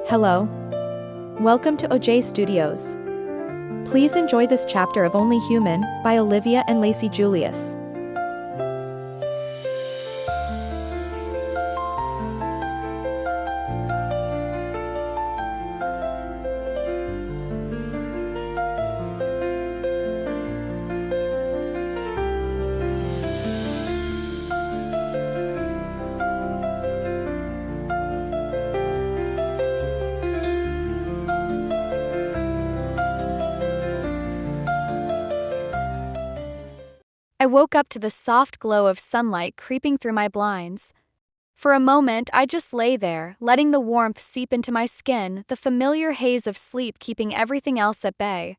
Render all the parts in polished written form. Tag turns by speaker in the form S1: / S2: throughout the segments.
S1: Hello. Welcome to OJ Studios. Please enjoy this chapter of Only Human by Olivia and Lacey Julius.
S2: I woke up to the soft glow of sunlight creeping through my blinds. For a moment, I just lay there, letting the warmth seep into my skin, the familiar haze of sleep keeping everything else at bay.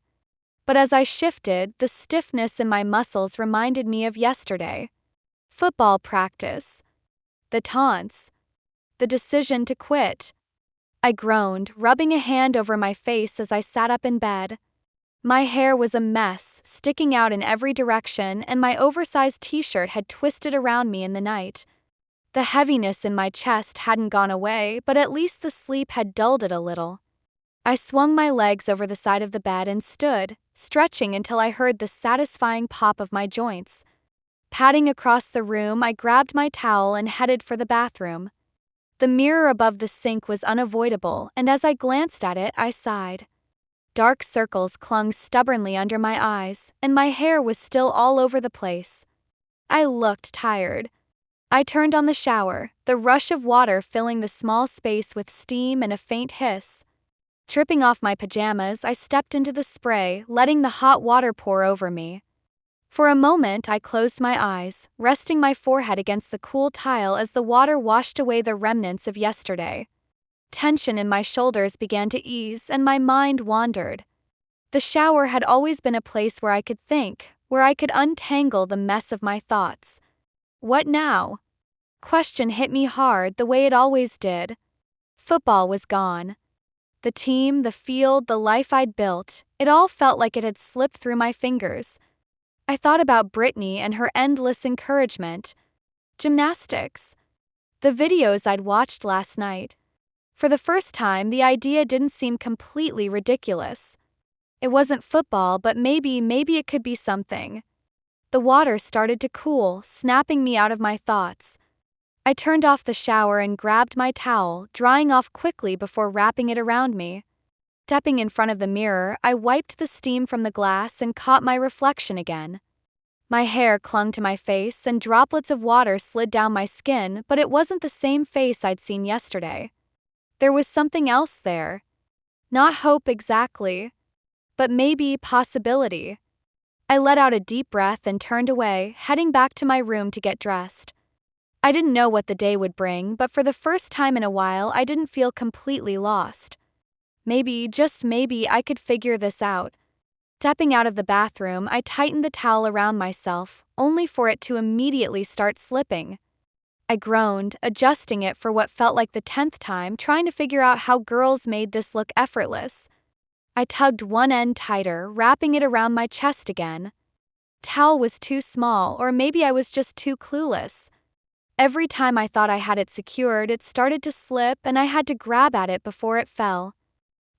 S2: But as I shifted, the stiffness in my muscles reminded me of yesterday. Football practice. The taunts. The decision to quit. I groaned, rubbing a hand over my face as I sat up in bed. My hair was a mess, sticking out in every direction, and my oversized t-shirt had twisted around me in the night. The heaviness in my chest hadn't gone away, but at least the sleep had dulled it a little. I swung my legs over the side of the bed and stood, stretching until I heard the satisfying pop of my joints. Padding across the room, I grabbed my towel and headed for the bathroom. The mirror above the sink was unavoidable, and as I glanced at it, I sighed. Dark circles clung stubbornly under my eyes, and my hair was still all over the place. I looked tired. I turned on the shower, the rush of water filling the small space with steam and a faint hiss. Tripping off my pajamas, I stepped into the spray, letting the hot water pour over me. For a moment, I closed my eyes, resting my forehead against the cool tile as the water washed away the remnants of yesterday. Tension in my shoulders began to ease, and my mind wandered. The shower had always been a place where I could think, where I could untangle the mess of my thoughts. What now? Question hit me hard the way it always did. Football was gone. The team, the field, the life I'd built, it all felt like it had slipped through my fingers. I thought about Brittany and her endless encouragement. Gymnastics. The videos I'd watched last night. For the first time, the idea didn't seem completely ridiculous. It wasn't football, but maybe it could be something. The water started to cool, snapping me out of my thoughts. I turned off the shower and grabbed my towel, drying off quickly before wrapping it around me. Stepping in front of the mirror, I wiped the steam from the glass and caught my reflection again. My hair clung to my face and droplets of water slid down my skin, but it wasn't the same face I'd seen yesterday. There was something else there. Not hope exactly, but maybe possibility. I let out a deep breath and turned away, heading back to my room to get dressed. I didn't know what the day would bring, but for the first time in a while, I didn't feel completely lost. Maybe, just maybe, I could figure this out. Stepping out of the bathroom, I tightened the towel around myself, only for it to immediately start slipping. I groaned, adjusting it for what felt like the 10th time, trying to figure out how girls made this look effortless. I tugged one end tighter, wrapping it around my chest again. Towel was too small, or maybe I was just too clueless. Every time I thought I had it secured, it started to slip, and I had to grab at it before it fell.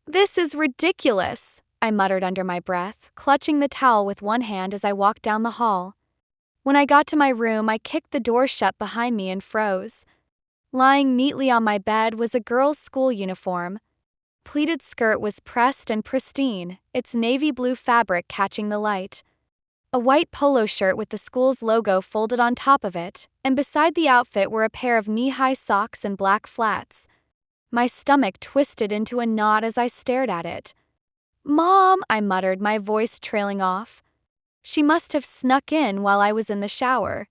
S2: "This is ridiculous," I muttered under my breath, clutching the towel with one hand as I walked down the hall. When I got to my room, I kicked the door shut behind me and froze. Lying neatly on my bed was a girl's school uniform. Pleated skirt was pressed and pristine, its navy blue fabric catching the light. A white polo shirt with the school's logo folded on top of it, and beside the outfit were a pair of knee-high socks and black flats. My stomach twisted into a knot as I stared at it. "Mom," I muttered, my voice trailing off. She must have snuck in while I was in the shower.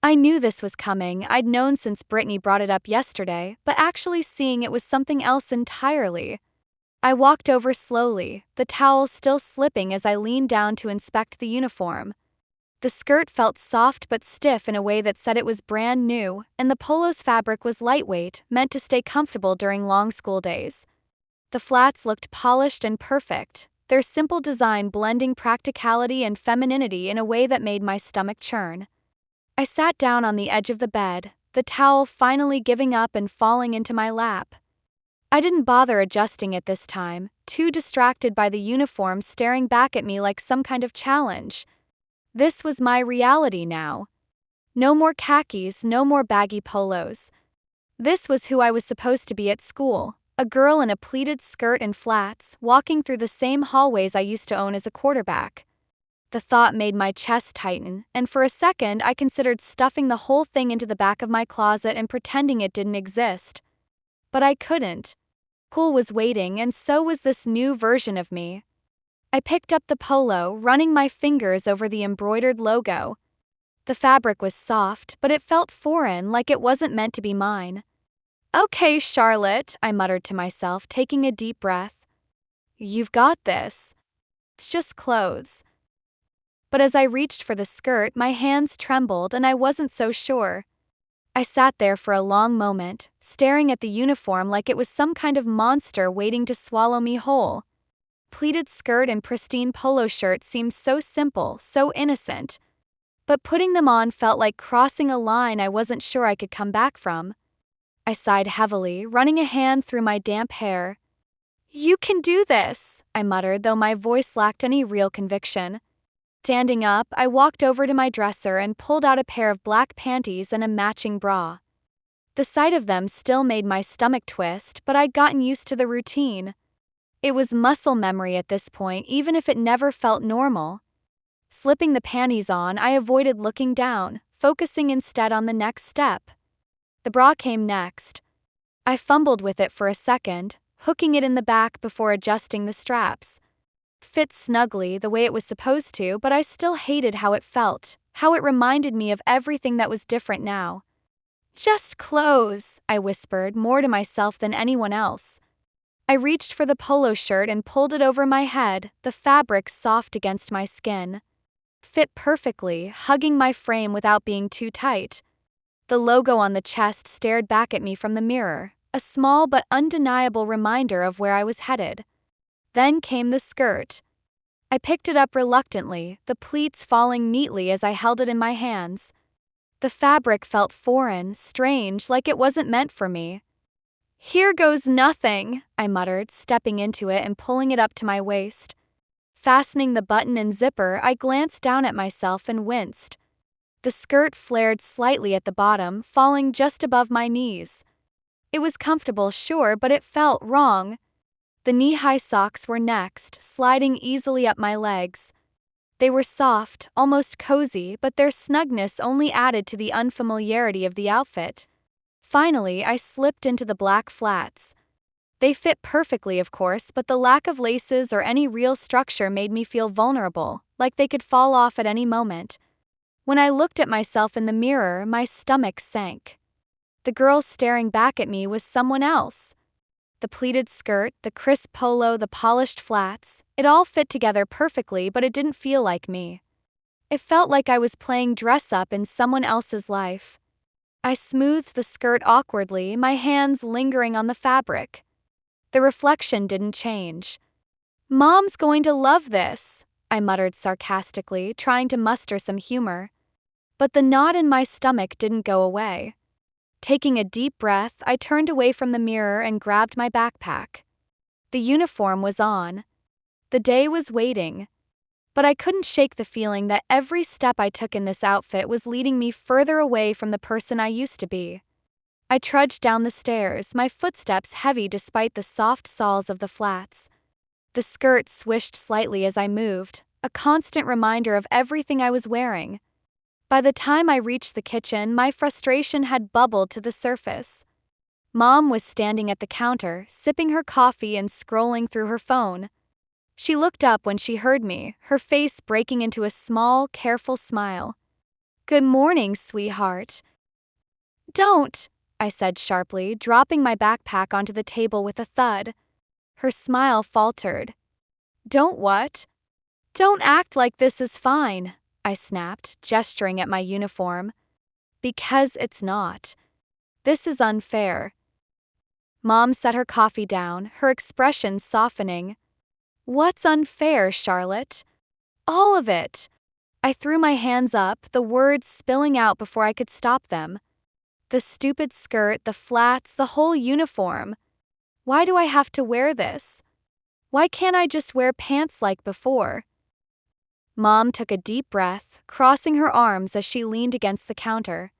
S2: I knew this was coming. I'd known since Brittany brought it up yesterday, but actually seeing it was something else entirely. I walked over slowly, the towel still slipping as I leaned down to inspect the uniform. The skirt felt soft but stiff in a way that said it was brand new, and the polo's fabric was lightweight, meant to stay comfortable during long school days. The flats looked polished and perfect, their simple design blending practicality and femininity in a way that made my stomach churn. I sat down on the edge of the bed, the towel finally giving up and falling into my lap. I didn't bother adjusting it this time, too distracted by the uniform staring back at me like some kind of challenge. This was my reality now. No more khakis, no more baggy polos. This was who I was supposed to be at school, a girl in a pleated skirt and flats, walking through the same hallways I used to own as a quarterback. The thought made my chest tighten, and for a second I considered stuffing the whole thing into the back of my closet and pretending it didn't exist. But I couldn't. School was waiting, and so was this new version of me. I picked up the polo, running my fingers over the embroidered logo. The fabric was soft, but it felt foreign, like it wasn't meant to be mine. "Okay, Charlotte," I muttered to myself, taking a deep breath. "You've got this. It's just clothes." But as I reached for the skirt, my hands trembled and I wasn't so sure. I sat there for a long moment, staring at the uniform like it was some kind of monster waiting to swallow me whole. Pleated skirt and pristine polo shirt seemed so simple, so innocent. But putting them on felt like crossing a line I wasn't sure I could come back from. I sighed heavily, running a hand through my damp hair. "You can do this," I muttered, though my voice lacked any real conviction. Standing up, I walked over to my dresser and pulled out a pair of black panties and a matching bra. The sight of them still made my stomach twist, but I'd gotten used to the routine. It was muscle memory at this point, even if it never felt normal. Slipping the panties on, I avoided looking down, focusing instead on the next step. The bra came next. I fumbled with it for a second, hooking it in the back before adjusting the straps. Fit snugly the way it was supposed to, but I still hated how it felt, how it reminded me of everything that was different now. "Just clothes," I whispered, more to myself than anyone else. I reached for the polo shirt and pulled it over my head, the fabric soft against my skin. Fit perfectly, hugging my frame without being too tight. The logo on the chest stared back at me from the mirror, a small but undeniable reminder of where I was headed. Then came the skirt. I picked it up reluctantly, the pleats falling neatly as I held it in my hands. The fabric felt foreign, strange, like it wasn't meant for me. "Here goes nothing," I muttered, stepping into it and pulling it up to my waist. Fastening the button and zipper, I glanced down at myself and winced. The skirt flared slightly at the bottom, falling just above my knees. It was comfortable, sure, but it felt wrong. The knee-high socks were next, sliding easily up my legs. They were soft, almost cozy, but their snugness only added to the unfamiliarity of the outfit. Finally, I slipped into the black flats. They fit perfectly, of course, but the lack of laces or any real structure made me feel vulnerable, like they could fall off at any moment. When I looked at myself in the mirror, my stomach sank. The girl staring back at me was someone else. The pleated skirt, the crisp polo, the polished flats, it all fit together perfectly, but it didn't feel like me. It felt like I was playing dress-up in someone else's life. I smoothed the skirt awkwardly, my hands lingering on the fabric. The reflection didn't change. "Mom's going to love this," I muttered sarcastically, trying to muster some humor. But the knot in my stomach didn't go away. Taking a deep breath, I turned away from the mirror and grabbed my backpack. The uniform was on. The day was waiting. But I couldn't shake the feeling that every step I took in this outfit was leading me further away from the person I used to be. I trudged down the stairs, my footsteps heavy despite the soft soles of the flats. The skirt swished slightly as I moved, a constant reminder of everything I was wearing. By the time I reached the kitchen, my frustration had bubbled to the surface. Mom was standing at the counter, sipping her coffee and scrolling through her phone. She looked up when she heard me, her face breaking into a small, careful smile. "Good morning, sweetheart." "Don't," I said sharply, dropping my backpack onto the table with a thud. Her smile faltered. "Don't what?" "Don't act like this is fine," I snapped, gesturing at my uniform. "Because it's not. This is unfair." Mom set her coffee down, her expression softening. "What's unfair, Charlotte?" "All of it." I threw my hands up, the words spilling out before I could stop them. The stupid skirt, the flats, the whole uniform. Why do I have to wear this? Why can't I just wear pants like before? Mom took a deep breath, crossing her arms as she leaned against the counter.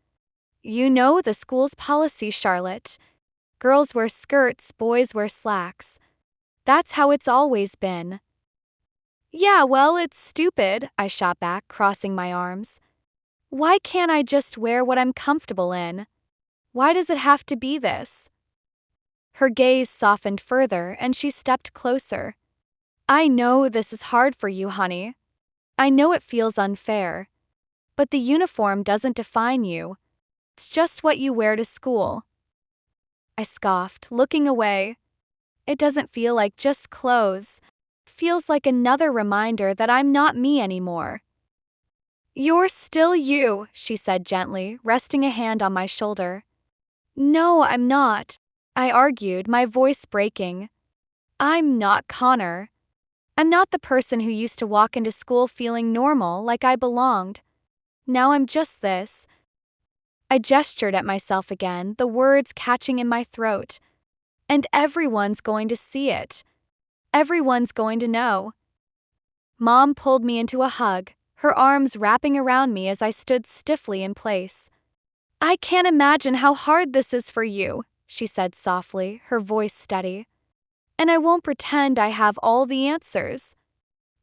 S2: You know the school's policy, Charlotte. Girls wear skirts, boys wear slacks. That's how it's always been. Yeah, well, it's stupid, I shot back, crossing my arms. Why can't I just wear what I'm comfortable in? Why does it have to be this? Her gaze softened further and she stepped closer. I know this is hard for you, honey. I know it feels unfair. But the uniform doesn't define you. It's just what you wear to school. I scoffed, looking away. It doesn't feel like just clothes. It feels like another reminder that I'm not me anymore. You're still you, she said gently, resting a hand on my shoulder. No, I'm not, I argued, my voice breaking. I'm not Connor. I'm not the person who used to walk into school feeling normal, like I belonged. Now I'm just this. I gestured at myself again, the words catching in my throat. And everyone's going to see it. Everyone's going to know. Mom pulled me into a hug, her arms wrapping around me as I stood stiffly in place. I can't imagine how hard this is for you, she said softly, her voice steady. And I won't pretend I have all the answers.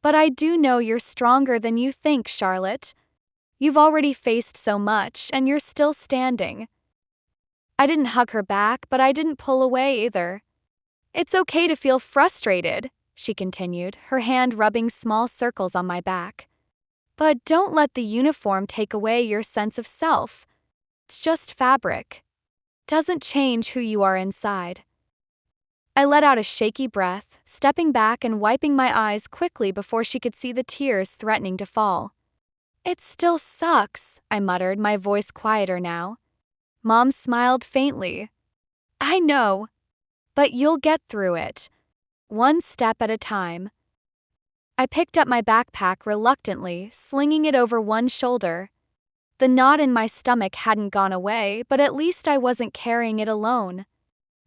S2: But I do know you're stronger than you think, Charlotte. You've already faced so much, and you're still standing. I didn't hug her back, but I didn't pull away either. It's okay to feel frustrated, she continued, her hand rubbing small circles on my back. But don't let the uniform take away your sense of self. It's just fabric. Doesn't change who you are inside. I let out a shaky breath, stepping back and wiping my eyes quickly before she could see the tears threatening to fall. It still sucks, I muttered, my voice quieter now. Mom smiled faintly. I know, but you'll get through it. One step at a time. I picked up my backpack reluctantly, slinging it over one shoulder. The knot in my stomach hadn't gone away, but at least I wasn't carrying it alone.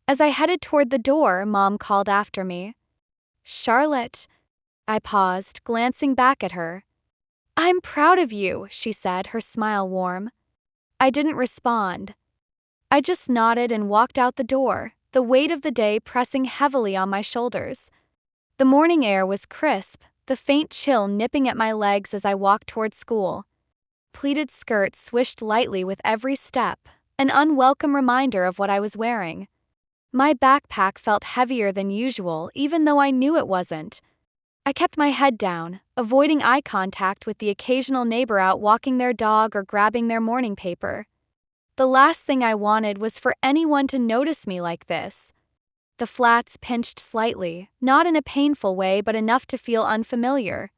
S2: As I headed toward the door, Mom called after me. Charlotte. I paused, glancing back at her. I'm proud of you, she said, her smile warm. I didn't respond. I just nodded and walked out the door, the weight of the day pressing heavily on my shoulders. The morning air was crisp, the faint chill nipping at my legs as I walked toward school. Pleated skirts swished lightly with every step, an unwelcome reminder of what I was wearing. My backpack felt heavier than usual, even though I knew it wasn't. I kept my head down, avoiding eye contact with the occasional neighbor out walking their dog or grabbing their morning paper. The last thing I wanted was for anyone to notice me like this. The flats pinched slightly, not in a painful way but enough to feel unfamiliar.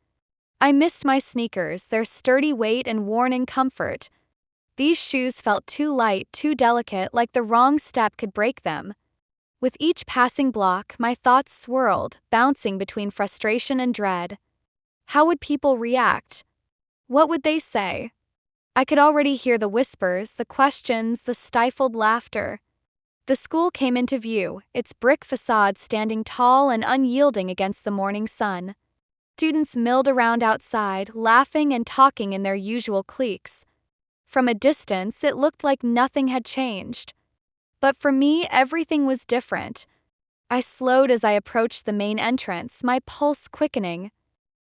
S2: I missed my sneakers, their sturdy weight and worn-in comfort. These shoes felt too light, too delicate, like the wrong step could break them. With each passing block, my thoughts swirled, bouncing between frustration and dread. How would people react? What would they say? I could already hear the whispers, the questions, the stifled laughter. The school came into view, its brick facade standing tall and unyielding against the morning sun. Students milled around outside, laughing and talking in their usual cliques. From a distance, it looked like nothing had changed. But for me, everything was different. I slowed as I approached the main entrance, my pulse quickening.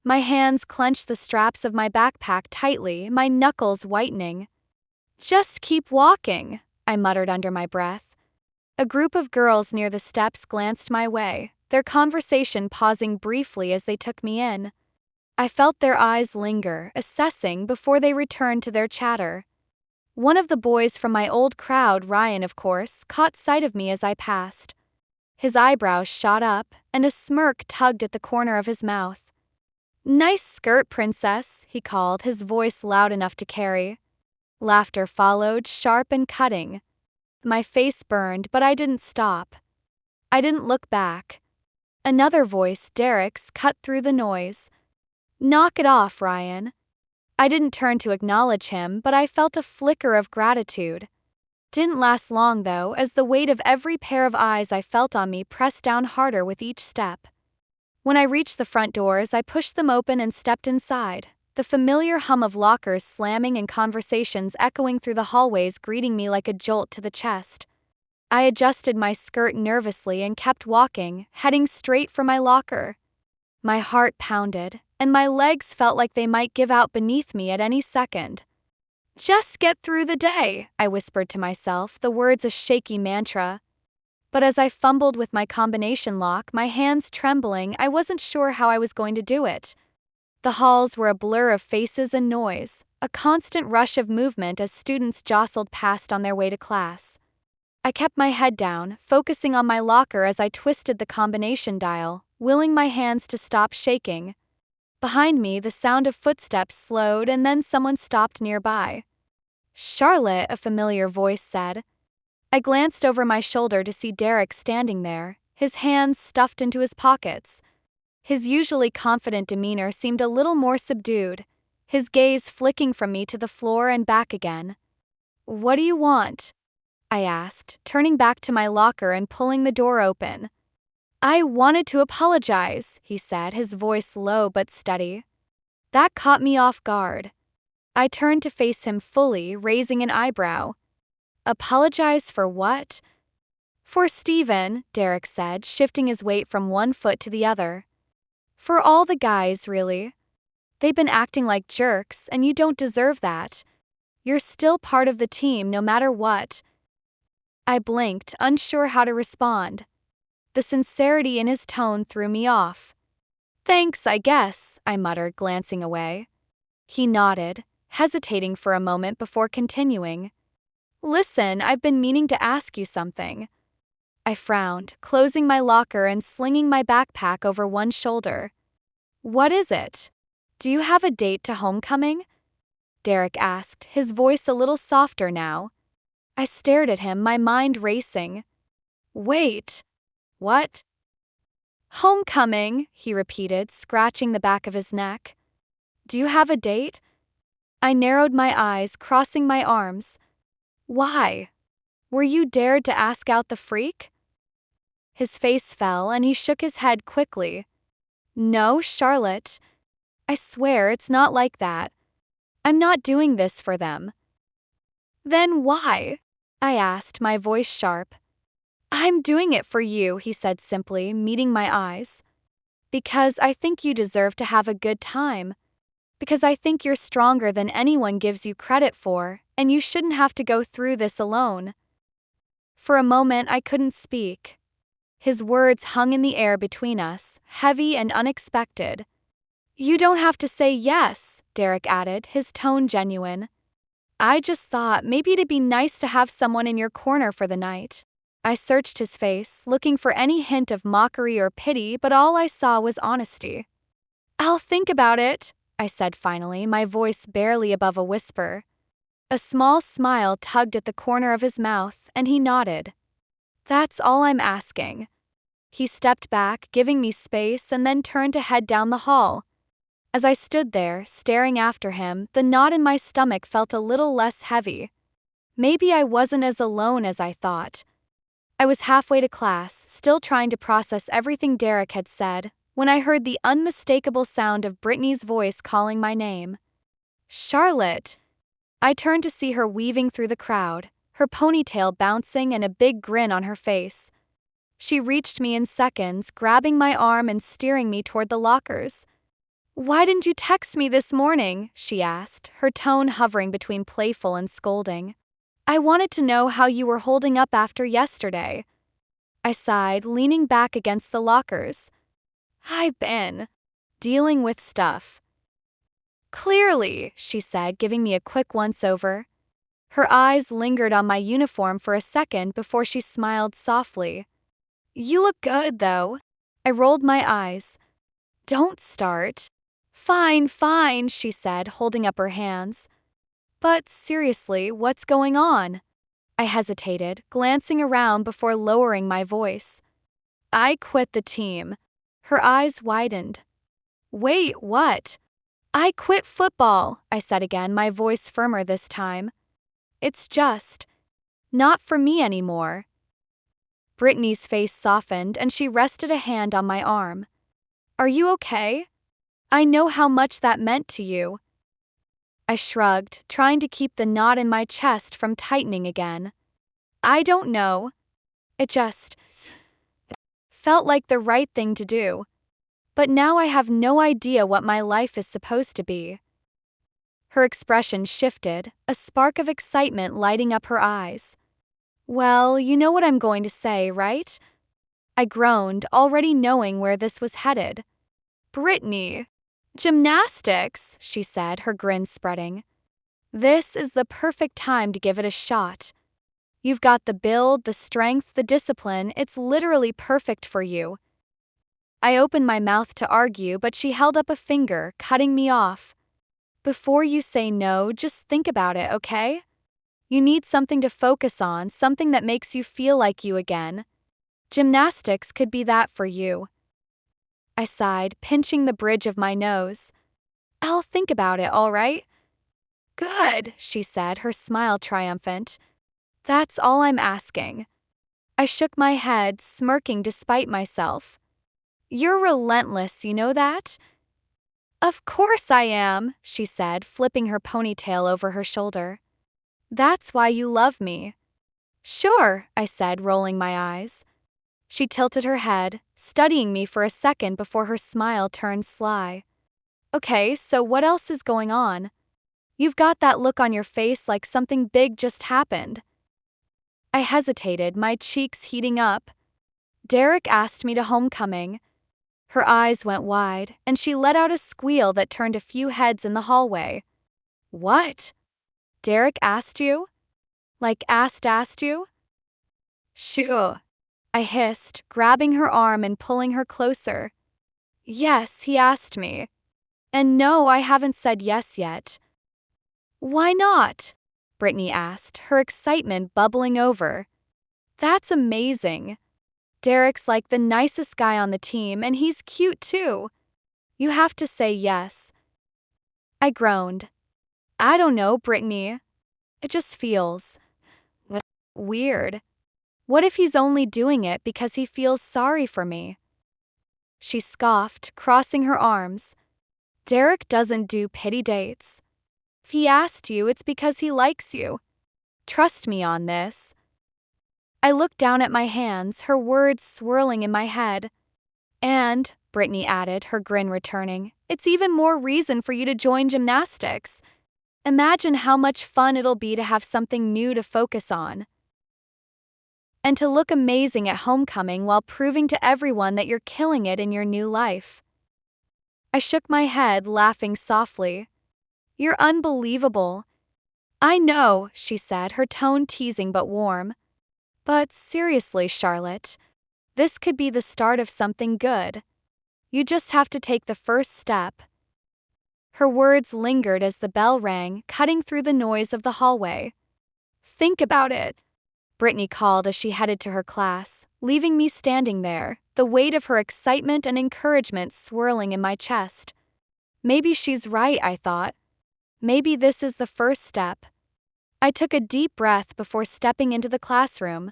S2: My hands clenched the straps of my backpack tightly, my knuckles whitening. Just keep walking, I muttered under my breath. A group of girls near the steps glanced my way, their conversation pausing briefly as they took me in. I felt their eyes linger, assessing before they returned to their chatter. One of the boys from my old crowd, Ryan of course, caught sight of me as I passed. His eyebrows shot up, and a smirk tugged at the corner of his mouth. Nice skirt, princess, he called, his voice loud enough to carry. Laughter followed, sharp and cutting. My face burned, but I didn't stop. I didn't look back. Another voice, Derek's, cut through the noise. Knock it off, Ryan. I didn't turn to acknowledge him, but I felt a flicker of gratitude. Didn't last long though, as the weight of every pair of eyes I felt on me pressed down harder with each step. When I reached the front doors, I pushed them open and stepped inside, the familiar hum of lockers slamming and conversations echoing through the hallways greeting me like a jolt to the chest. I adjusted my skirt nervously and kept walking, heading straight for my locker. My heart pounded, and my legs felt like they might give out beneath me at any second. "Just get through the day," I whispered to myself, the words a shaky mantra. But as I fumbled with my combination lock, my hands trembling, I wasn't sure how I was going to do it. The halls were a blur of faces and noise, a constant rush of movement as students jostled past on their way to class. I kept my head down, focusing on my locker as I twisted the combination dial, willing my hands to stop shaking. Behind me, the sound of footsteps slowed and then someone stopped nearby. "Charlotte," a familiar voice said. I glanced over my shoulder to see Derek standing there, his hands stuffed into his pockets. His usually confident demeanor seemed a little more subdued, his gaze flicking from me to the floor and back again. "What do you want?" I asked, turning back to my locker and pulling the door open. "I wanted to apologize," he said, his voice low but steady. That caught me off guard. I turned to face him fully, raising an eyebrow. "Apologize for what?" "For Steven," Derek said, shifting his weight from one foot to the other. "For all the guys, really. They've been acting like jerks, and you don't deserve that. You're still part of the team no matter what." I blinked, unsure how to respond. The sincerity in his tone threw me off. "Thanks, I guess," I muttered, glancing away. He nodded, hesitating for a moment before continuing. "Listen, I've been meaning to ask you something." I frowned, closing my locker and slinging my backpack over one shoulder. "What is it? Do you have a date to homecoming?" Derek asked, his voice a little softer now. I stared at him, my mind racing. "Wait. What?" "Homecoming," he repeated, scratching the back of his neck. "Do you have a date?" I narrowed my eyes, crossing my arms. "Why? Were you dared to ask out the freak?" His face fell and he shook his head quickly. "No, Charlotte. I swear it's not like that. I'm not doing this for them." "Then why?" I asked, my voice sharp. "I'm doing it for you," he said simply, meeting my eyes. "Because I think you deserve to have a good time. Because I think you're stronger than anyone gives you credit for, and you shouldn't have to go through this alone." For a moment, I couldn't speak. His words hung in the air between us, heavy and unexpected. "You don't have to say yes," Derek added, his tone genuine. "I just thought maybe it'd be nice to have someone in your corner for the night." I searched his face, looking for any hint of mockery or pity, but all I saw was honesty. "I'll think about it," I said finally, my voice barely above a whisper. A small smile tugged at the corner of his mouth, and he nodded. "That's all I'm asking." He stepped back, giving me space, and then turned to head down the hall. As I stood there, staring after him, the knot in my stomach felt a little less heavy. Maybe I wasn't as alone as I thought. I was halfway to class, still trying to process everything Derek had said, when I heard the unmistakable sound of Brittany's voice calling my name. "Charlotte!" I turned to see her weaving through the crowd, her ponytail bouncing and a big grin on her face. She reached me in seconds, grabbing my arm and steering me toward the lockers. "Why didn't you text me this morning?" she asked, her tone hovering between playful and scolding. "I wanted to know how you were holding up after yesterday." I sighed, leaning back against the lockers. "I've been dealing with stuff." "Clearly," she said, giving me a quick once-over. Her eyes lingered on my uniform for a second before she smiled softly. "You look good, though." I rolled my eyes. "Don't start." Fine, fine," she said, holding up her hands. "But seriously, what's going on?" I hesitated, glancing around before lowering my voice. "I quit the team." Her eyes widened. "Wait, what?" "I quit football," I said again, my voice firmer this time. "It's just Not for me anymore. Brittany's face softened and she rested a hand on my arm. Are you okay? I know how much that meant to you. I shrugged, trying to keep the knot in my chest from tightening again. I don't know. It just felt like the right thing to do. But now I have no idea what my life is supposed to be. Her expression shifted, a spark of excitement lighting up her eyes. Well, you know what I'm going to say, right? I groaned, already knowing where this was headed. Brittany. Gymnastics, she said, her grin spreading. This is the perfect time to give it a shot. You've got the build, the strength, the discipline. It's literally perfect for you. I opened my mouth to argue, but she held up a finger, cutting me off. Before you say no, just think about it, okay? You need something to focus on, something that makes you feel like you again. Gymnastics could be that for you. I sighed, pinching the bridge of my nose. I'll think about it, all right? Good, she said, her smile triumphant. That's all I'm asking. I shook my head, smirking despite myself. You're relentless, you know that? Of course I am, she said, flipping her ponytail over her shoulder. That's why you love me. Sure, I said, rolling my eyes. She tilted her head, studying me for a second before her smile turned sly. Okay, so what else is going on? You've got that look on your face like something big just happened. I hesitated, my cheeks heating up. Derek asked me to homecoming. Her eyes went wide, and she let out a squeal that turned a few heads in the hallway. What? Derek asked you? Like asked you? Shoo, I hissed, grabbing her arm and pulling her closer. Yes, he asked me. And no, I haven't said yes yet. Why not? Brittany asked, her excitement bubbling over. That's amazing. Derek's like the nicest guy on the team, and he's cute too. You have to say yes. I groaned. I don't know, Brittany. It just feels weird. What if he's only doing it because he feels sorry for me? She scoffed, crossing her arms. Derek doesn't do pity dates. If he asked you, it's because he likes you. Trust me on this. I looked down at my hands, her words swirling in my head. And, Brittany added, her grin returning, it's even more reason for you to join gymnastics. Imagine how much fun it'll be to have something new to focus on. And to look amazing at homecoming while proving to everyone that you're killing it in your new life. I shook my head, laughing softly. You're unbelievable. I know, she said, her tone teasing but warm. But seriously, Charlotte, this could be the start of something good. You just have to take the first step. Her words lingered as the bell rang, cutting through the noise of the hallway. Think about it, Brittany called as she headed to her class, leaving me standing there, the weight of her excitement and encouragement swirling in my chest. Maybe she's right, I thought. Maybe this is the first step. I took a deep breath before stepping into the classroom.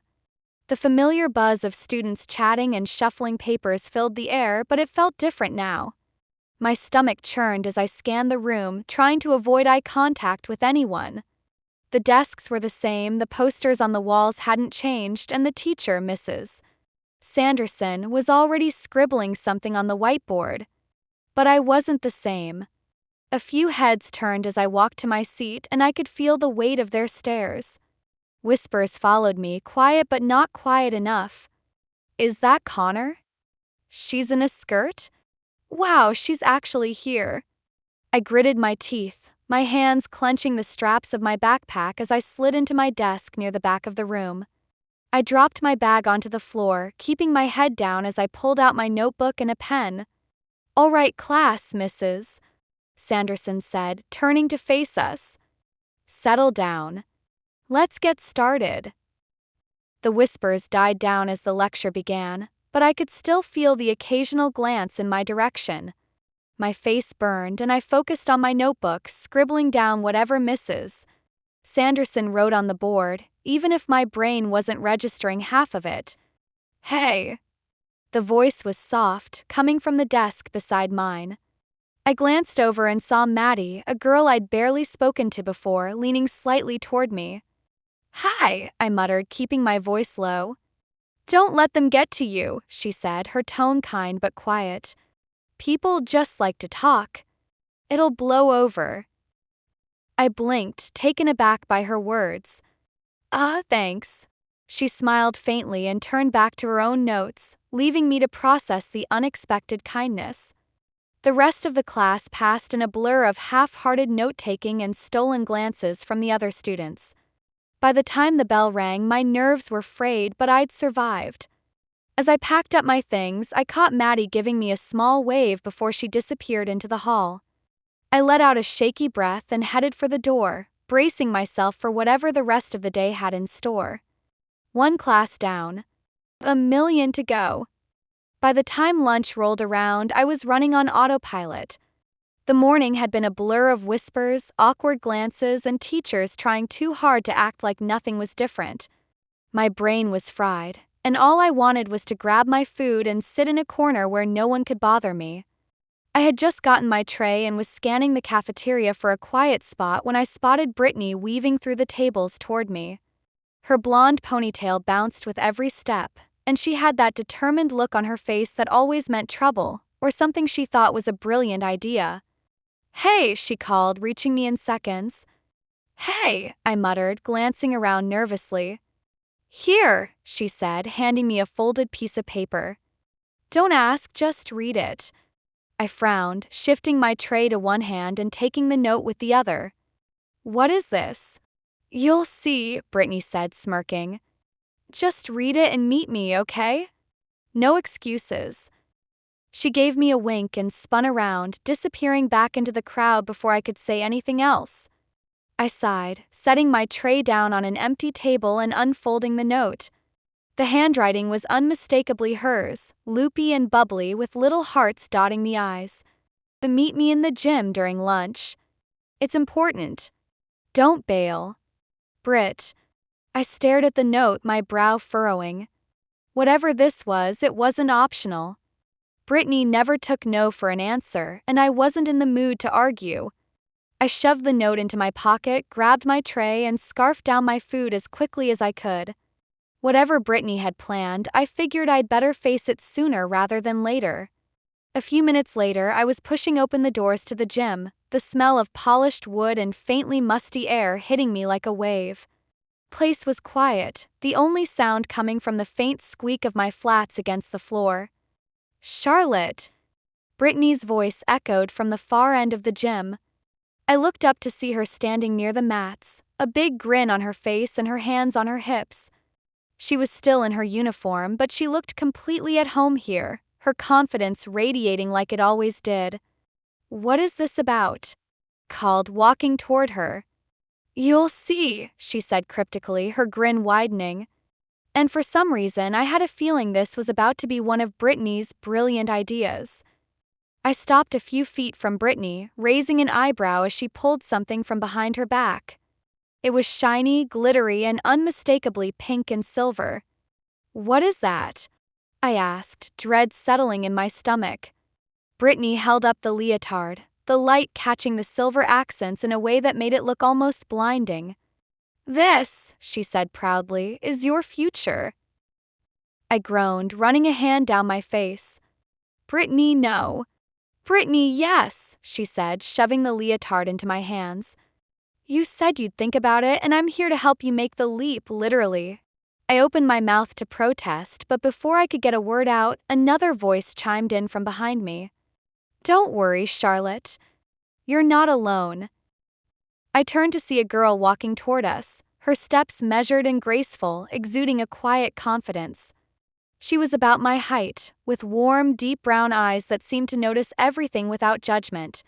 S2: The familiar buzz of students chatting and shuffling papers filled the air, but it felt different now. My stomach churned as I scanned the room, trying to avoid eye contact with anyone. The desks were the same, the posters on the walls hadn't changed, and the teacher, Mrs. Sanderson, was already scribbling something on the whiteboard. But I wasn't the same. A few heads turned as I walked to my seat, and I could feel the weight of their stares. Whispers followed me, quiet but not quiet enough. Is that Connor? She's in a skirt? Wow, she's actually here. I gritted my teeth, my hands clenching the straps of my backpack as I slid into my desk near the back of the room. I dropped my bag onto the floor, keeping my head down as I pulled out my notebook and a pen. All right, class, Mrs. Sanderson said, turning to face us. Settle down. Let's get started. The whispers died down as the lecture began, but I could still feel the occasional glance in my direction. My face burned, and I focused on my notebook, scribbling down whatever Mrs. Sanderson wrote on the board, even if my brain wasn't registering half of it. Hey! The voice was soft, coming from the desk beside mine. I glanced over and saw Maddie, a girl I'd barely spoken to before, leaning slightly toward me. Hi, I muttered, keeping my voice low. Don't let them get to you, she said, her tone kind but quiet. People just like to talk. It'll blow over. I blinked, taken aback by her words. Thanks. She smiled faintly and turned back to her own notes, leaving me to process the unexpected kindness. The rest of the class passed in a blur of half-hearted note-taking and stolen glances from the other students. By the time the bell rang, my nerves were frayed, but I'd survived. As I packed up my things, I caught Maddie giving me a small wave before she disappeared into the hall. I let out a shaky breath and headed for the door, bracing myself for whatever the rest of the day had in store. One class down. A million to go. By the time lunch rolled around, I was running on autopilot. The morning had been a blur of whispers, awkward glances, and teachers trying too hard to act like nothing was different. My brain was fried, and all I wanted was to grab my food and sit in a corner where no one could bother me. I had just gotten my tray and was scanning the cafeteria for a quiet spot when I spotted Brittany weaving through the tables toward me. Her blonde ponytail bounced with every step, and she had that determined look on her face that always meant trouble, or something she thought was a brilliant idea. Hey, she called, reaching me in seconds. Hey, I muttered, glancing around nervously. Here, she said, handing me a folded piece of paper. Don't ask, just read it. I frowned, shifting my tray to one hand and taking the note with the other. What is this? You'll see, Brittany said, smirking. Just read it and meet me, okay? No excuses. She gave me a wink and spun around, disappearing back into the crowd before I could say anything else. I sighed, setting my tray down on an empty table and unfolding the note. The handwriting was unmistakably hers, loopy and bubbly with little hearts dotting the eyes. Meet me in the gym during lunch. It's important. Don't bail. Britt. I stared at the note, my brow furrowing. Whatever this was, it wasn't optional. Brittany never took no for an answer, and I wasn't in the mood to argue. I shoved the note into my pocket, grabbed my tray, and scarfed down my food as quickly as I could. Whatever Brittany had planned, I figured I'd better face it sooner rather than later. A few minutes later, I was pushing open the doors to the gym, the smell of polished wood and faintly musty air hitting me like a wave. Place was quiet, the only sound coming from the faint squeak of my flats against the floor. Charlotte! Brittany's voice echoed from the far end of the gym. I looked up to see her standing near the mats, a big grin on her face and her hands on her hips. She was still in her uniform, but she looked completely at home here, her confidence radiating like it always did. What is this about? Called, walking toward her. You'll see, she said cryptically, her grin widening. And for some reason, I had a feeling this was about to be one of Brittany's brilliant ideas. I stopped a few feet from Brittany, raising an eyebrow as she pulled something from behind her back. It was shiny, glittery, and unmistakably pink and silver. What is that? I asked, dread settling in my stomach. Brittany held up the leotard, the light catching the silver accents in a way that made it look almost blinding. This, she said proudly, is your future. I groaned, running a hand down my face. Brittany, no. Brittany, yes, she said, shoving the leotard into my hands. You said you'd think about it, and I'm here to help you make the leap, literally. I opened my mouth to protest, but before I could get a word out, another voice chimed in from behind me. Don't worry, Charlotte. You're not alone. I turned to see a girl walking toward us, her steps measured and graceful, exuding a quiet confidence. She was about my height, with warm, deep brown eyes that seemed to notice everything without judgment.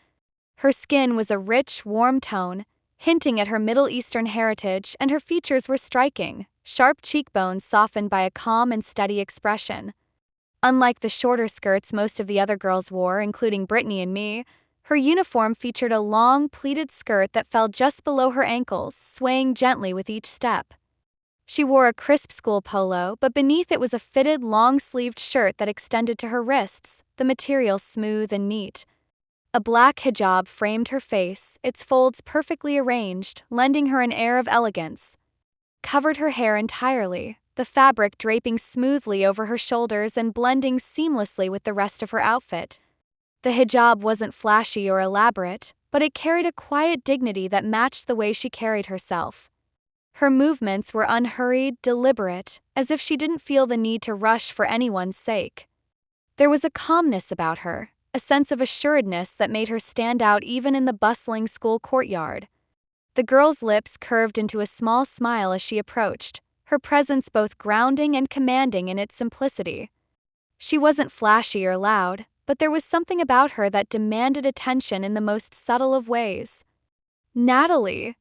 S2: Her skin was a rich, warm tone, hinting at her Middle Eastern heritage, and her features were striking, sharp cheekbones softened by a calm and steady expression. Unlike the shorter skirts most of the other girls wore, including Brittany and me, Her uniform featured a long, pleated skirt that fell just below her ankles, swaying gently with each step. She wore a crisp school polo, but beneath it was a fitted, long-sleeved shirt that extended to her wrists, the material smooth and neat. A black hijab framed her face, its folds perfectly arranged, lending her an air of elegance. Covered her hair entirely, the fabric draping smoothly over her shoulders and blending seamlessly with the rest of her outfit. The hijab wasn't flashy or elaborate, but it carried a quiet dignity that matched the way she carried herself. Her movements were unhurried, deliberate, as if she didn't feel the need to rush for anyone's sake. There was a calmness about her, a sense of assuredness that made her stand out even in the bustling school courtyard. The girl's lips curved into a small smile as she approached, her presence both grounding and commanding in its simplicity. She wasn't flashy or loud, but there was something about her that demanded attention in the most subtle of ways. "Natalie?"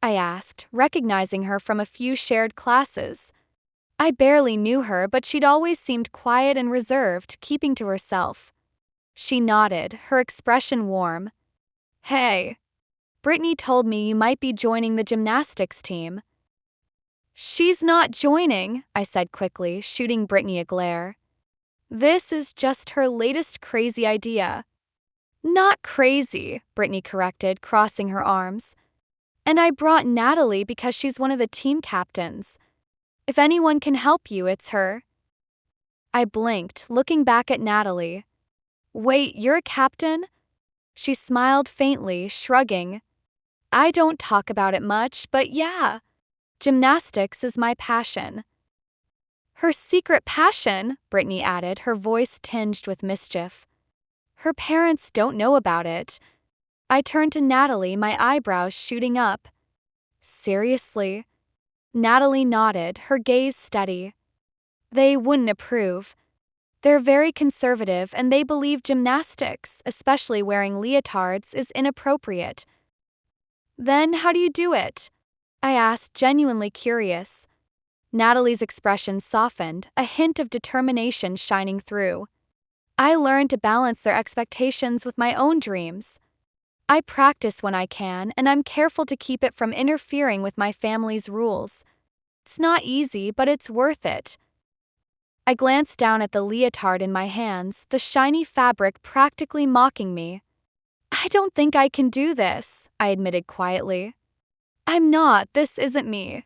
S2: I asked, recognizing her from a few shared classes. I barely knew her, but she'd always seemed quiet and reserved, keeping to herself. She nodded, her expression warm. "Hey. Brittany told me you might be joining the gymnastics team." "She's not joining," I said quickly, shooting Brittany a glare. "This is just her latest crazy idea." "Not crazy," Brittany corrected, crossing her arms. "And I brought Natalie because she's one of the team captains. If anyone can help you, it's her." I blinked, looking back at Natalie. "Wait, you're a captain?" She smiled faintly, shrugging. "I don't talk about it much, but yeah. Gymnastics is my passion." "Her secret passion," Brittany added, her voice tinged with mischief. "Her parents don't know about it." I turned to Natalie, my eyebrows shooting up. "Seriously?" Natalie nodded, her gaze steady. "They wouldn't approve. They're very conservative and they believe gymnastics, especially wearing leotards, is inappropriate." "Then how do you do it?" I asked, genuinely curious. Natalie's expression softened, a hint of determination shining through. "I learned to balance their expectations with my own dreams. I practice when I can, and I'm careful to keep it from interfering with my family's rules. It's not easy, but it's worth it." I glanced down at the leotard in my hands, the shiny fabric practically mocking me. "I don't think I can do this," I admitted quietly. "I'm not, this isn't me."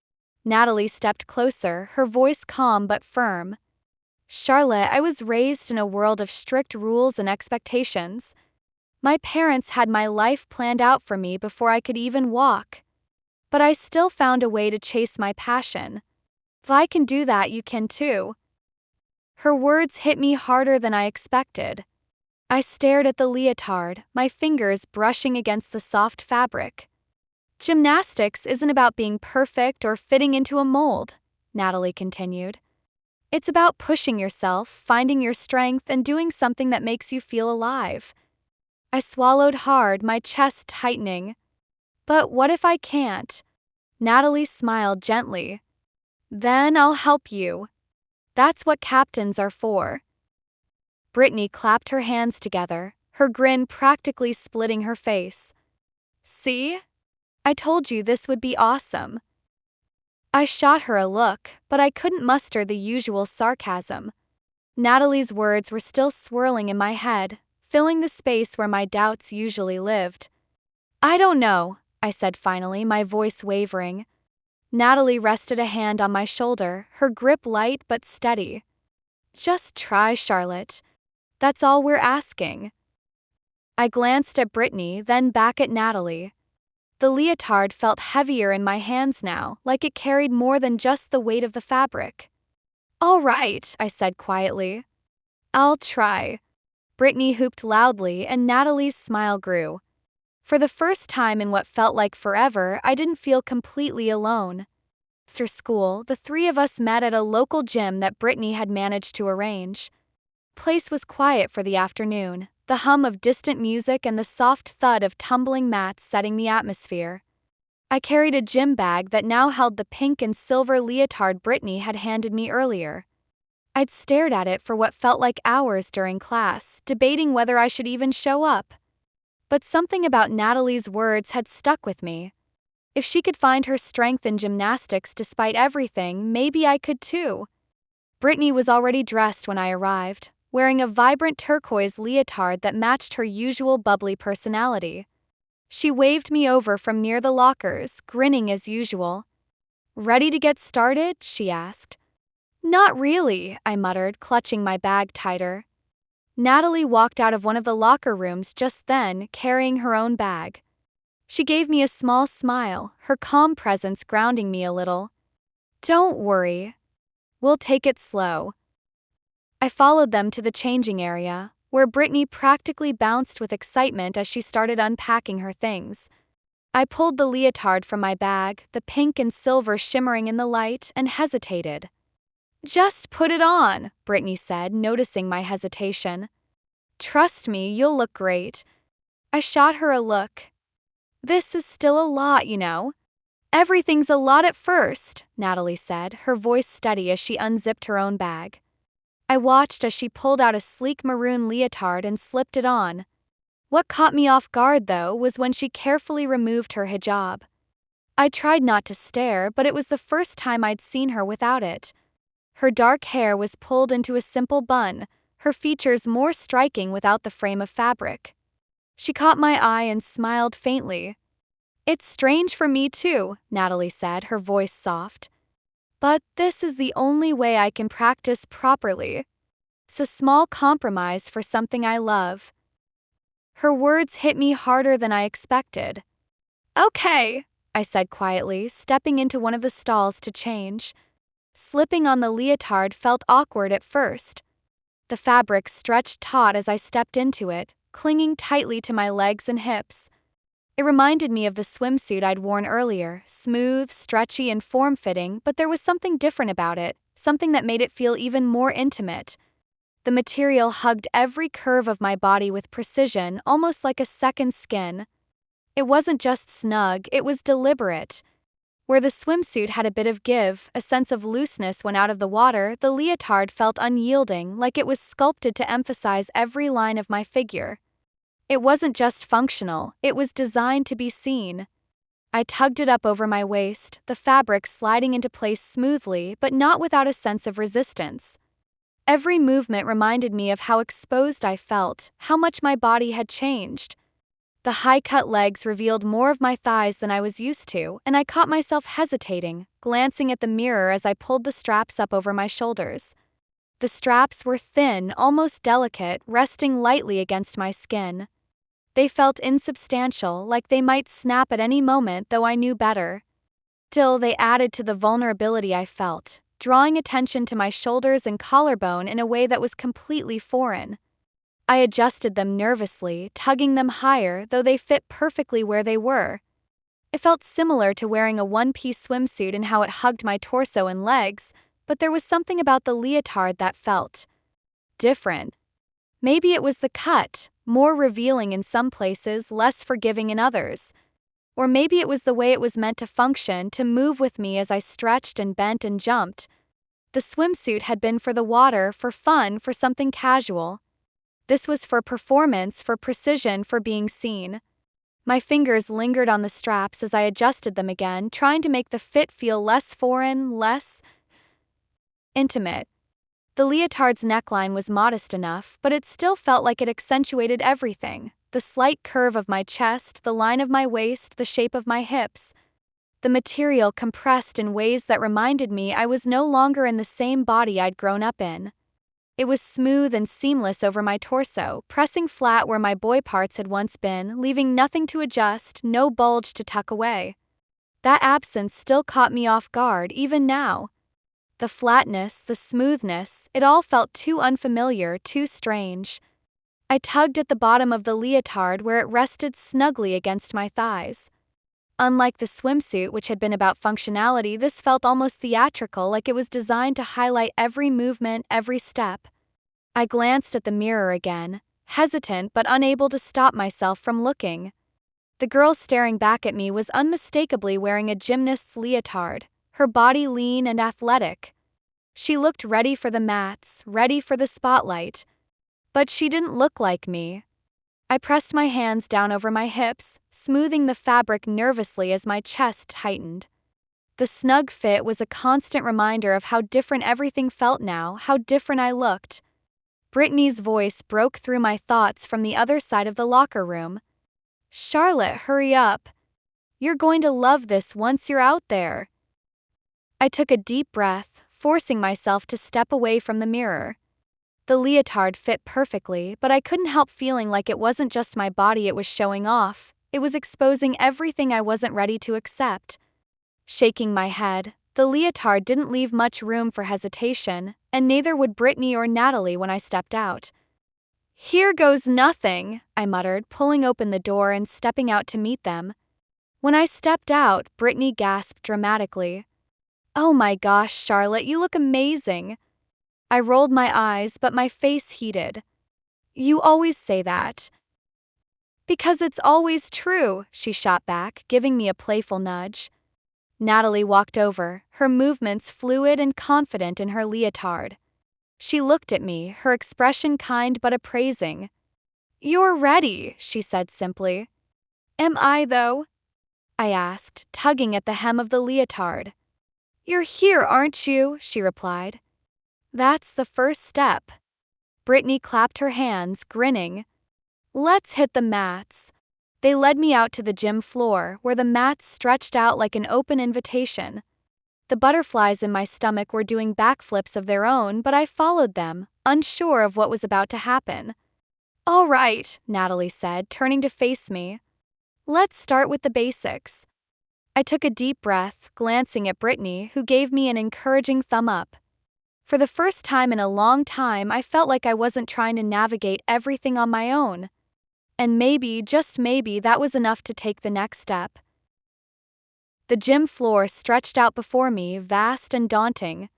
S2: Natalie stepped closer, her voice calm but firm. "Charlotte, I was raised in a world of strict rules and expectations. My parents had my life planned out for me before I could even walk. But I still found a way to chase my passion. If I can do that, you can too." Her words hit me harder than I expected. I stared at the leotard, my fingers brushing against the soft fabric. "Gymnastics isn't about being perfect or fitting into a mold," Natalie continued. "It's about pushing yourself, finding your strength, and doing something that makes you feel alive." I swallowed hard, my chest tightening. "But what if I can't?" Natalie smiled gently. "Then I'll help you. That's what captains are for." Brittany clapped her hands together, her grin practically splitting her face. "See? I told you this would be awesome." I shot her a look, but I couldn't muster the usual sarcasm. Natalie's words were still swirling in my head, filling the space where my doubts usually lived. "I don't know," I said finally, my voice wavering. Natalie rested a hand on my shoulder, her grip light but steady. "Just try, Charlotte. That's all we're asking." I glanced at Brittany, then back at Natalie. The leotard felt heavier in my hands now, like it carried more than just the weight of the fabric. "All right," I said quietly. "I'll try." Brittany hooped loudly, and Natalie's smile grew. For the first time in what felt like forever, I didn't feel completely alone. After school, the three of us met at a local gym that Brittany had managed to arrange. The place was quiet for the afternoon, the hum of distant music and the soft thud of tumbling mats setting the atmosphere. I carried a gym bag that now held the pink and silver leotard Brittany had handed me earlier. I'd stared at it for what felt like hours during class, debating whether I should even show up. But something about Natalie's words had stuck with me. If she could find her strength in gymnastics despite everything, maybe I could too. Brittany was already dressed when I arrived, wearing a vibrant turquoise leotard that matched her usual bubbly personality. She waved me over from near the lockers, grinning as usual. "Ready to get started?" she asked. "Not really," I muttered, clutching my bag tighter. Natalie walked out of one of the locker rooms just then, carrying her own bag. She gave me a small smile, her calm presence grounding me a little. "Don't worry. We'll take it slow." I followed them to the changing area, where Brittany practically bounced with excitement as she started unpacking her things. I pulled the leotard from my bag, the pink and silver shimmering in the light, and hesitated. "Just put it on," Brittany said, noticing my hesitation. "Trust me, you'll look great." I shot her a look. "This is still a lot, you know." "Everything's a lot at first," Natalie said, her voice steady as she unzipped her own bag. I watched as she pulled out a sleek maroon leotard and slipped it on. What caught me off guard, though, was when she carefully removed her hijab. I tried not to stare, but it was the first time I'd seen her without it. Her dark hair was pulled into a simple bun, her features more striking without the frame of fabric. She caught my eye and smiled faintly. "It's strange for me too," Natalie said, her voice soft. "But this is the only way I can practice properly. It's a small compromise for something I love." Her words hit me harder than I expected. "Okay," I said quietly, stepping into one of the stalls to change. Slipping on the leotard felt awkward at first. The fabric stretched taut as I stepped into it, clinging tightly to my legs and hips. It reminded me of the swimsuit I'd worn earlier, smooth, stretchy, and form-fitting, but there was something different about it, something that made it feel even more intimate. The material hugged every curve of my body with precision, almost like a second skin. It wasn't just snug, it was deliberate. Where the swimsuit had a bit of give, a sense of looseness when out of the water, the leotard felt unyielding, like it was sculpted to emphasize every line of my figure. It wasn't just functional, it was designed to be seen. I tugged it up over my waist, the fabric sliding into place smoothly, but not without a sense of resistance. Every movement reminded me of how exposed I felt, how much my body had changed. The high-cut legs revealed more of my thighs than I was used to, and I caught myself hesitating, glancing at the mirror as I pulled the straps up over my shoulders. The straps were thin, almost delicate, resting lightly against my skin. They felt insubstantial, like they might snap at any moment, though I knew better. Still, they added to the vulnerability I felt, drawing attention to my shoulders and collarbone in a way that was completely foreign. I adjusted them nervously, tugging them higher, though they fit perfectly where they were. It felt similar to wearing a one-piece swimsuit in how it hugged my torso and legs, but there was something about the leotard that felt different. Maybe it was the cut, more revealing in some places, less forgiving in others. Or maybe it was the way it was meant to function, to move with me as I stretched and bent and jumped. The swimsuit had been for the water, for fun, for something casual. This was for performance, for precision, for being seen. My fingers lingered on the straps as I adjusted them again, trying to make the fit feel less foreign, less intimate. The leotard's neckline was modest enough, but it still felt like it accentuated everything. The slight curve of my chest, the line of my waist, the shape of my hips. The material compressed in ways that reminded me I was no longer in the same body I'd grown up in. It was smooth and seamless over my torso, pressing flat where my boy parts had once been, leaving nothing to adjust, no bulge to tuck away. That absence still caught me off guard, even now. The flatness, the smoothness, it all felt too unfamiliar, too strange. I tugged at the bottom of the leotard where it rested snugly against my thighs. Unlike the swimsuit, which had been about functionality, this felt almost theatrical, like it was designed to highlight every movement, every step. I glanced at the mirror again, hesitant but unable to stop myself from looking. The girl staring back at me was unmistakably wearing a gymnast's leotard, her body lean and athletic. She looked ready for the mats, ready for the spotlight. But she didn't look like me. I pressed my hands down over my hips, smoothing the fabric nervously as my chest tightened. The snug fit was a constant reminder of how different everything felt now, how different I looked. Brittany's voice broke through my thoughts from the other side of the locker room. "Charlotte, hurry up. You're going to love this once you're out there." I took a deep breath, forcing myself to step away from the mirror. The leotard fit perfectly, but I couldn't help feeling like it wasn't just my body it was showing off. It was exposing everything I wasn't ready to accept. Shaking my head, the leotard didn't leave much room for hesitation, and neither would Brittany or Natalie when I stepped out. "Here goes nothing," I muttered, pulling open the door and stepping out to meet them. When I stepped out, Brittany gasped dramatically. "Oh my gosh, Charlotte, you look amazing." I rolled my eyes, but my face heated. "You always say that." "Because it's always true," she shot back, giving me a playful nudge. Natalie walked over, her movements fluid and confident in her leotard. She looked at me, her expression kind but appraising. "You're ready," she said simply. "Am I, though?" I asked, tugging at the hem of the leotard. "You're here, aren't you?" she replied. "That's the first step." Brittany clapped her hands, grinning. "Let's hit the mats." They led me out to the gym floor, where the mats stretched out like an open invitation. The butterflies in my stomach were doing backflips of their own, but I followed them, unsure of what was about to happen. "All right," Natalie said, turning to face me. "Let's start with the basics." I took a deep breath, glancing at Brittany, who gave me an encouraging thumb up. For the first time in a long time, I felt like I wasn't trying to navigate everything on my own. And maybe, just maybe, that was enough to take the next step. The gym floor stretched out before me, vast and daunting.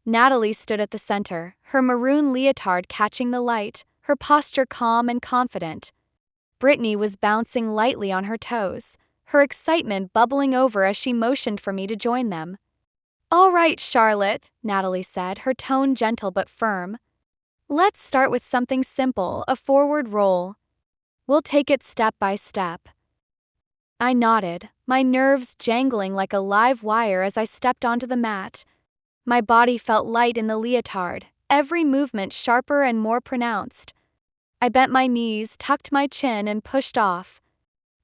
S2: Natalie stood at the center, her maroon leotard catching the light, her posture calm and confident. Brittany was bouncing lightly on her toes, her excitement bubbling over as she motioned for me to join them. "All right, Charlotte," Natalie said, her tone gentle but firm. "Let's start with something simple, a forward roll. We'll take it step by step." I nodded, my nerves jangling like a live wire as I stepped onto the mat. My body felt light in the leotard, every movement sharper and more pronounced. I bent my knees, tucked my chin, and pushed off.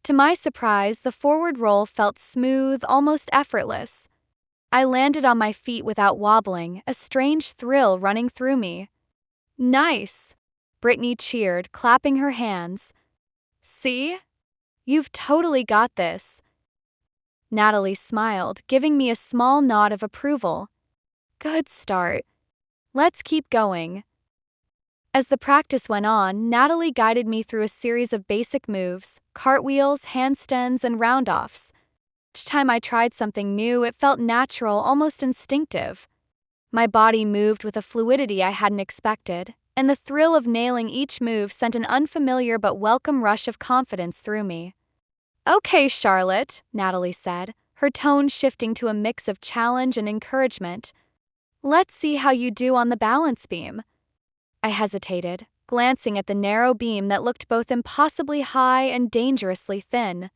S2: To my surprise, the forward roll felt smooth, almost effortless. I landed on my feet without wobbling, a strange thrill running through me. "Nice!" Brittany cheered, clapping her hands. "See? You've totally got this." Natalie smiled, giving me a small nod of approval. "Good start. Let's keep going." As the practice went on, Natalie guided me through a series of basic moves, cartwheels, handstands, and roundoffs. Each time I tried something new, it felt natural, almost instinctive. My body moved with a fluidity I hadn't expected, and the thrill of nailing each move sent an unfamiliar but welcome rush of confidence through me. "Okay, Charlotte," Natalie said, her tone shifting to a mix of challenge and encouragement. "Let's see how you do on the balance beam." I hesitated, glancing at the narrow beam that looked both impossibly high and dangerously thin.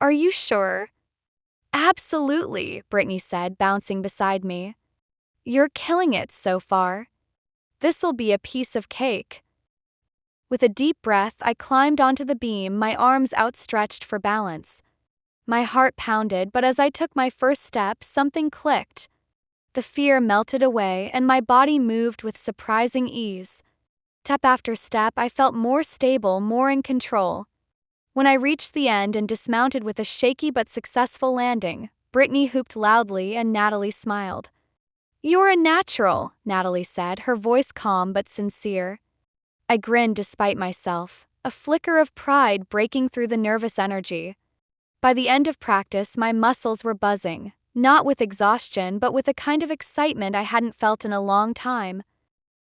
S2: "Are you sure?" "Absolutely," Brittany said, bouncing beside me. "You're killing it so far. This'll be a piece of cake." With a deep breath, I climbed onto the beam, my arms outstretched for balance. My heart pounded, but as I took my first step, something clicked. The fear melted away, and my body moved with surprising ease. Step after step, I felt more stable, more in control. When I reached the end and dismounted with a shaky but successful landing, Brittany hooped loudly and Natalie smiled. "You're a natural," Natalie said, her voice calm but sincere. I grinned despite myself, a flicker of pride breaking through the nervous energy. By the end of practice, my muscles were buzzing, not with exhaustion but with a kind of excitement I hadn't felt in a long time.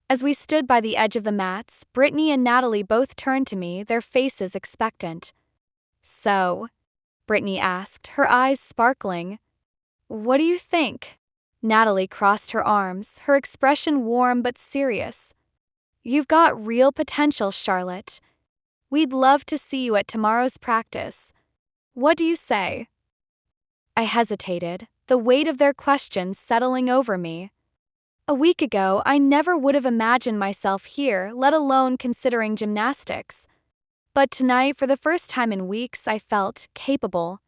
S2: As we stood by the edge of the mats, Brittany and Natalie both turned to me, their faces expectant. "So?" Brittany asked, her eyes sparkling. "What do you think?" Natalie crossed her arms, her expression warm but serious. "You've got real potential, Charlotte. We'd love to see you at tomorrow's practice. What do you say? I hesitated, the weight of their questions settling over me. A week ago, I never would have imagined myself here, let alone considering gymnastics. But tonight, for the first time in weeks, I felt capable.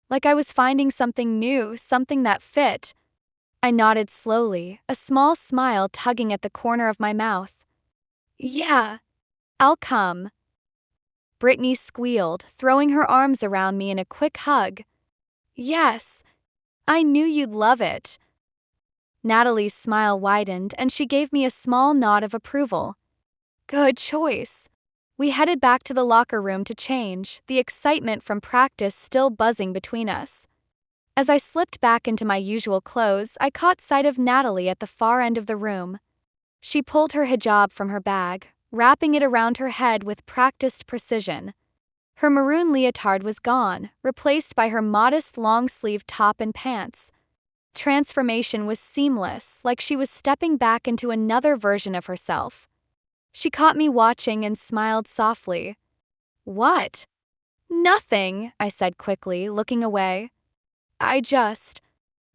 S2: Like I was finding something new, something that fit. I nodded slowly, a small smile tugging at the corner of my mouth. Yeah, I'll come. Brittany squealed, throwing her arms around me in a quick hug. Yes, I knew you'd love it. Natalie's smile widened and she gave me a small nod of approval. Good choice. We headed back to the locker room to change, the excitement from practice still buzzing between us. As I slipped back into my usual clothes, I caught sight of Natalie at the far end of the room. She pulled her hijab from her bag, wrapping it around her head with practiced precision. Her maroon leotard was gone, replaced by her modest long-sleeved top and pants. Transformation was seamless, like she was stepping back into another version of herself. She caught me watching and smiled softly. What? Nothing, I said quickly, looking away.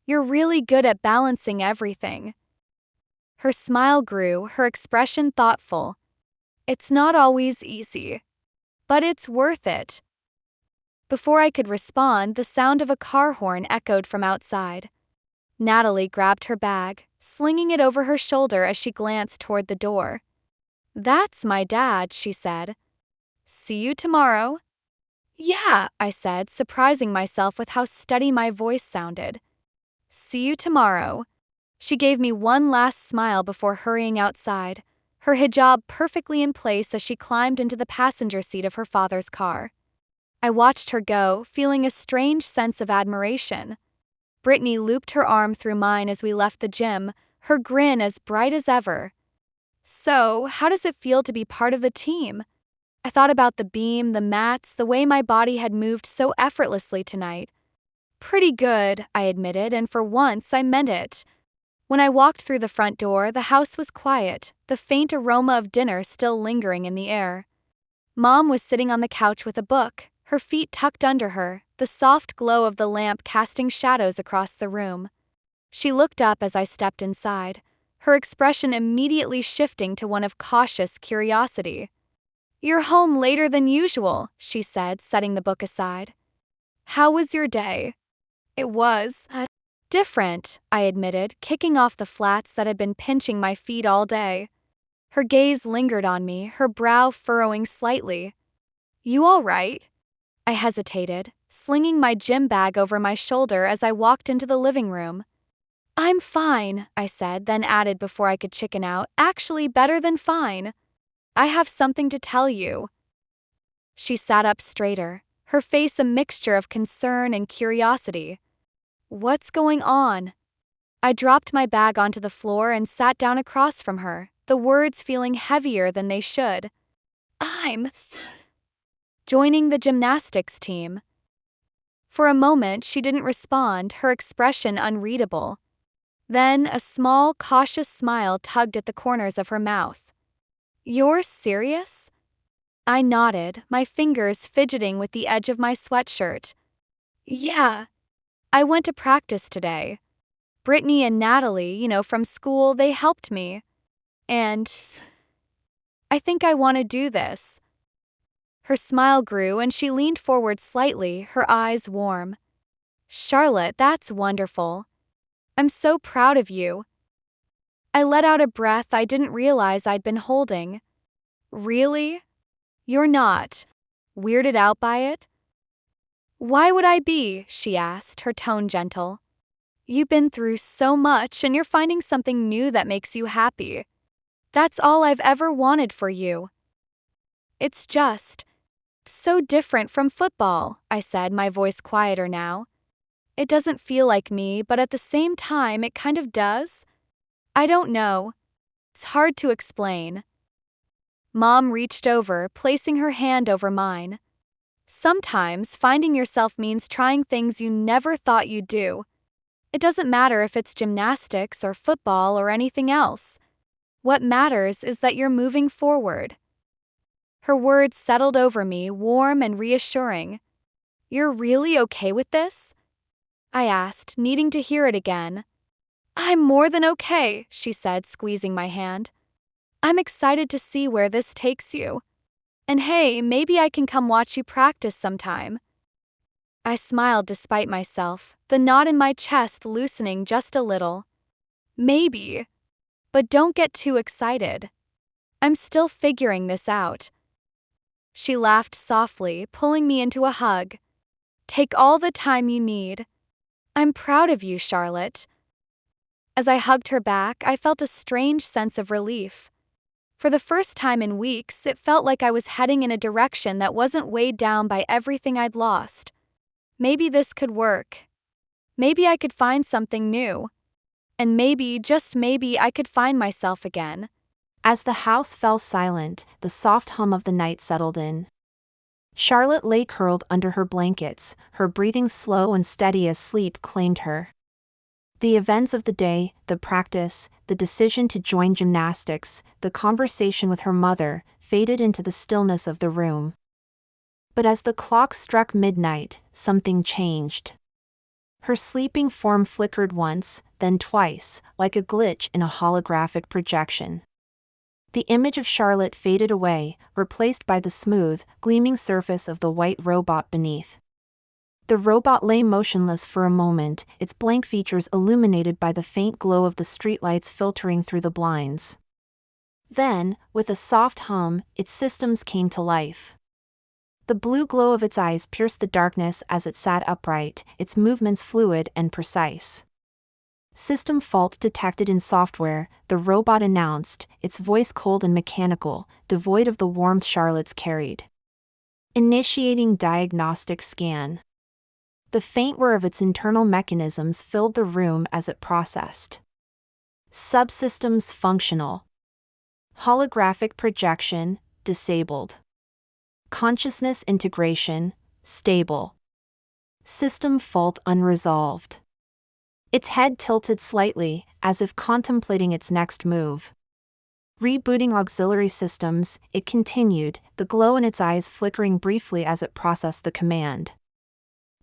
S2: You're really good at balancing everything. Her smile grew, her expression thoughtful. It's not always easy, but it's worth it. Before I could respond, the sound of a car horn echoed from outside. Natalie grabbed her bag, slinging it over her shoulder as she glanced toward the door. That's my dad, she said. See you tomorrow. Yeah, I said, surprising myself with how steady my voice sounded. See you tomorrow. She gave me one last smile before hurrying outside, her hijab perfectly in place as she climbed into the passenger seat of her father's car. I watched her go, feeling a strange sense of admiration. Brittany looped her arm through mine as we left the gym, her grin as bright as ever. So, how does it feel to be part of the team? I thought about the beam, the mats, the way my body had moved so effortlessly tonight. Pretty good, I admitted, and for once I meant it. When I walked through the front door, the house was quiet, the faint aroma of dinner still lingering in the air. Mom was sitting on the couch with a book, her feet tucked under her, the soft glow of the lamp casting shadows across the room. She looked up as I stepped inside, her expression immediately shifting to one of cautious curiosity. You're home later than usual, she said, setting the book aside. How was your day? It was different, I admitted, kicking off the flats that had been pinching my feet all day. Her gaze lingered on me, her brow furrowing slightly. You all right? I hesitated, slinging my gym bag over my shoulder as I walked into the living room. I'm fine, I said, then added before I could chicken out, actually better than fine. I have something to tell you. She sat up straighter, her face a mixture of concern and curiosity. What's going on? I dropped my bag onto the floor and sat down across from her, the words feeling heavier than they should. I'm joining the gymnastics team. For a moment, she didn't respond, her expression unreadable. Then, a small, cautious smile tugged at the corners of her mouth. You're serious? I nodded, my fingers fidgeting with the edge of my sweatshirt. Yeah. I went to practice today. Brittany and Natalie, from school, they helped me. And I think I want to do this. Her smile grew and she leaned forward slightly, her eyes warm. Charlotte, that's wonderful. I'm so proud of you. I let out a breath I didn't realize I'd been holding. Really? You're not weirded out by it? Why would I be? She asked, her tone gentle. You've been through so much and you're finding something new that makes you happy. That's all I've ever wanted for you. It's just so different from football, I said, my voice quieter now. It doesn't feel like me, but at the same time, it kind of does. I don't know. It's hard to explain. Mom reached over, placing her hand over mine. Sometimes finding yourself means trying things you never thought you'd do. It doesn't matter if it's gymnastics or football or anything else. What matters is that you're moving forward. Her words settled over me, warm and reassuring. "You're really okay with this?" I asked, needing to hear it again. "I'm more than okay," she said, squeezing my hand. "I'm excited to see where this takes you. And hey, maybe I can come watch you practice sometime." I smiled despite myself, the knot in my chest loosening just a little. "Maybe. But don't get too excited. I'm still figuring this out." She laughed softly, pulling me into a hug. "Take all the time you need. I'm proud of you, Charlotte." As I hugged her back, I felt a strange sense of relief. For the first time in weeks, it felt like I was heading in a direction that wasn't weighed down by everything I'd lost. Maybe this could work. Maybe I could find something new. And maybe, just maybe, I could find myself again.
S1: As the house fell silent, the soft hum of the night settled in. Charlotte lay curled under her blankets, her breathing slow and steady as sleep claimed her. The events of the day, the practice, the decision to join gymnastics, the conversation with her mother, faded into the stillness of the room. But as the clock struck midnight, something changed. Her sleeping form flickered once, then twice, like a glitch in a holographic projection. The image of Charlotte faded away, replaced by the smooth, gleaming surface of the white robot beneath. The robot lay motionless for a moment, its blank features illuminated by the faint glow of the streetlights filtering through the blinds. Then, with a soft hum, its systems came to life. The blue glow of its eyes pierced the darkness as it sat upright, its movements fluid and precise. "System fault detected in software," the robot announced, its voice cold and mechanical, devoid of the warmth Charlotte's carried. "Initiating diagnostic scan." The faint whir of its internal mechanisms filled the room as it processed. "Subsystems functional. Holographic projection, disabled. Consciousness integration, stable. System fault unresolved." Its head tilted slightly, as if contemplating its next move. "Rebooting auxiliary systems," it continued, the glow in its eyes flickering briefly as it processed the command.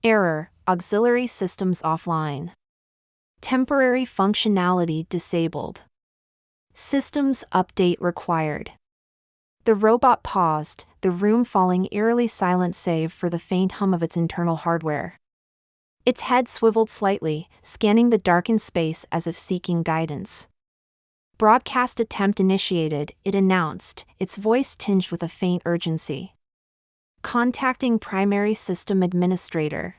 S1: "Error, auxiliary systems offline. Temporary functionality disabled. Systems update required." The robot paused, the room falling eerily silent save for the faint hum of its internal hardware. Its head swiveled slightly, scanning the darkened space as if seeking guidance. "Broadcast attempt initiated," it announced, its voice tinged with a faint urgency. "Contacting primary system administrator."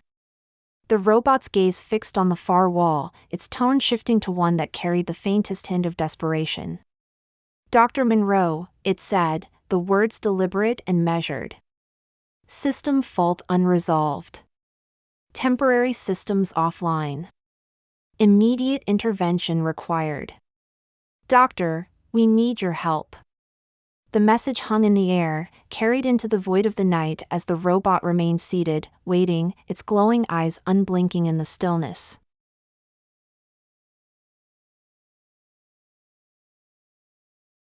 S1: The robot's gaze fixed on the far wall, its tone shifting to one that carried the faintest hint of desperation. "Dr. Monroe," it said, the words deliberate and measured. "System fault unresolved. Temporary systems offline. Immediate intervention required. Doctor, we need your help." The message hung in the air, carried into the void of the night as the robot remained seated, waiting, its glowing eyes unblinking in the stillness.